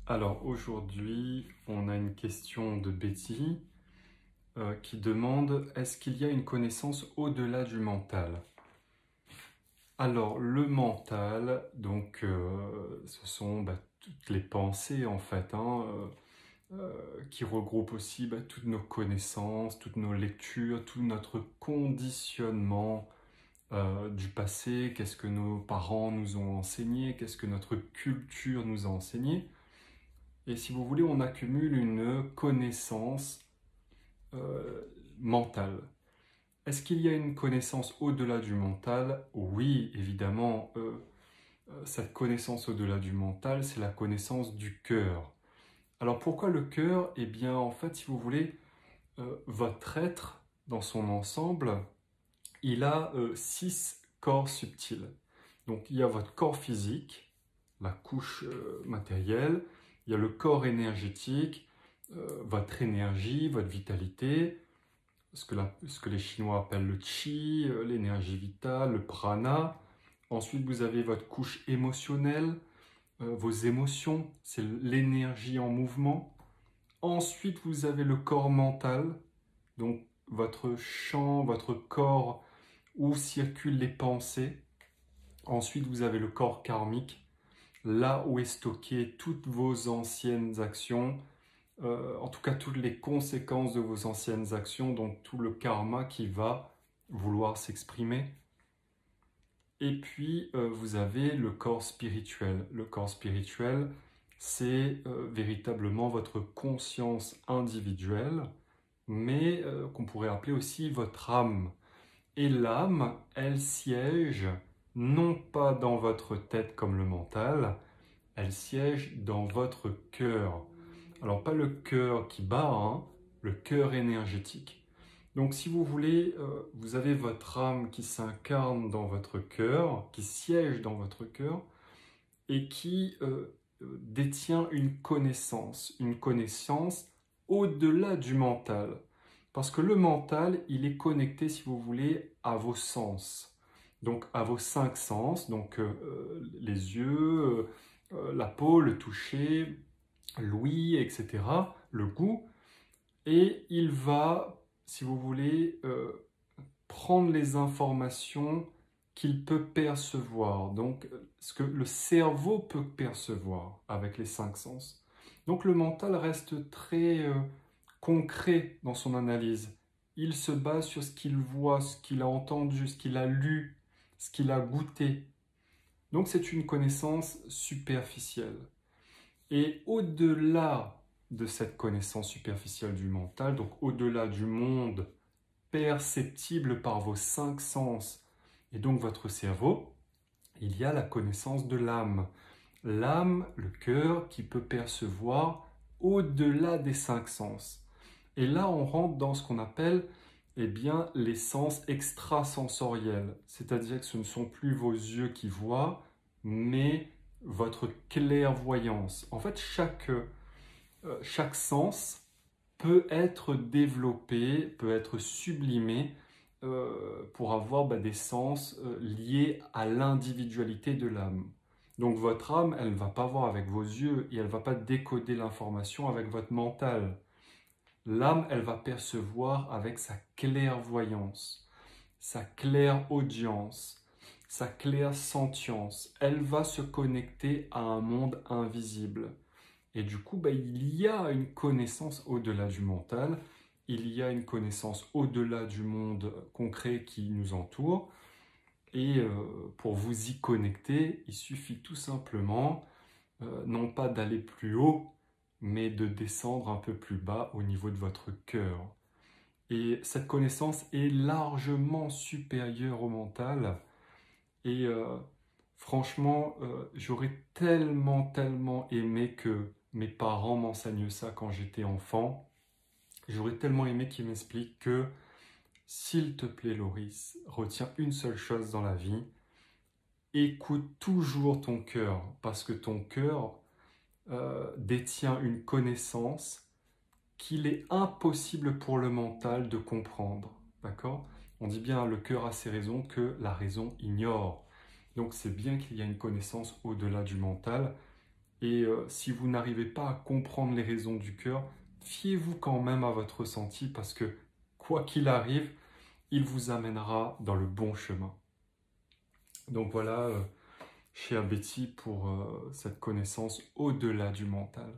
Alors aujourd'hui, on a une question de Betty qui demande est-ce qu'il y a une connaissance au-delà du mental? Alors le mental, donc ce sont toutes les pensées en fait, qui regroupent aussi toutes nos connaissances, toutes nos lectures, tout notre conditionnement du passé, qu'est-ce que nos parents nous ont enseigné, qu'est-ce que notre culture nous a enseigné. Et si vous voulez, on accumule une connaissance euh, mentale. Est-ce qu'il y a une connaissance au-delà du mental? Oui, évidemment. Cette connaissance au-delà du mental, c'est la connaissance du cœur. Alors pourquoi le cœur? Eh bien, en fait, si vous voulez, votre être, dans son ensemble, il a 6 corps subtils. Donc, il y a votre corps physique, la couche matérielle, il y a le corps énergétique, votre énergie, votre vitalité, ce que les Chinois appellent le qi, l'énergie vitale, le prana. Ensuite, vous avez votre couche émotionnelle, vos émotions, c'est l'énergie en mouvement. Ensuite, vous avez le corps mental, donc votre champ, votre corps où circulent les pensées. Ensuite, vous avez le corps karmique, là où est stocké toutes vos anciennes actions, en tout cas toutes les conséquences de vos anciennes actions, donc tout le karma qui va vouloir s'exprimer. Et puis, vous avez le corps spirituel. Le corps spirituel, c'est véritablement votre conscience individuelle, mais qu'on pourrait appeler aussi votre âme. Et l'âme, elle siège non pas dans votre tête comme le mental, elle siège dans votre cœur. Alors pas le cœur qui bat, le cœur énergétique. Donc si vous voulez, vous avez votre âme qui s'incarne dans votre cœur, qui siège dans votre cœur, et qui détient une connaissance au-delà du mental. Parce que le mental, il est connecté, si vous voulez, à vos sens. Donc à vos 5 sens, donc les yeux, la peau, le toucher, l'ouïe, etc., le goût. Et il va, si vous voulez, prendre les informations qu'il peut percevoir. Donc ce que le cerveau peut percevoir avec les 5 sens. Donc le mental reste très concret dans son analyse. Il se base sur ce qu'il voit, ce qu'il a entendu, ce qu'il a lu, ce qu'il a goûté. Donc c'est une connaissance superficielle. Et au-delà de cette connaissance superficielle du mental, donc au-delà du monde perceptible par vos 5 sens et donc votre cerveau, il y a la connaissance de l'âme. L'âme, le cœur, qui peut percevoir au-delà des 5 sens. Et là, on rentre dans ce qu'on appelle bien, les sens extrasensoriels. C'est-à-dire que ce ne sont plus vos yeux qui voient, mais votre clairvoyance. En fait, chaque sens peut être développé, peut être sublimé pour avoir des sens liés à l'individualité de l'âme. Donc votre âme, elle ne va pas voir avec vos yeux et elle ne va pas décoder l'information avec votre mental. L'âme, elle va percevoir avec sa clairvoyance, sa clairaudience, sa clairsentience. Elle va se connecter à un monde invisible. Et du coup, il y a une connaissance au-delà du mental, il y a une connaissance au-delà du monde concret qui nous entoure. Et pour vous y connecter, il suffit tout simplement, non pas d'aller plus haut, mais de descendre un peu plus bas au niveau de votre cœur. Et cette connaissance est largement supérieure au mental. Et franchement, j'aurais tellement aimé que mes parents m'enseignent ça quand j'étais enfant. J'aurais tellement aimé qu'ils m'expliquent que, s'il te plaît, Loris, retiens une seule chose dans la vie. Écoute toujours ton cœur, parce que ton cœur détient une connaissance qu'il est impossible pour le mental de comprendre. D'accord? On dit bien le cœur a ses raisons que la raison ignore. Donc c'est bien qu'il y a une connaissance au-delà du mental. Et si vous n'arrivez pas à comprendre les raisons du cœur, fiez-vous quand même à votre ressenti parce que quoi qu'il arrive, il vous amènera dans le bon chemin. Donc voilà, chère Betty, pour cette connaissance au-delà du mental.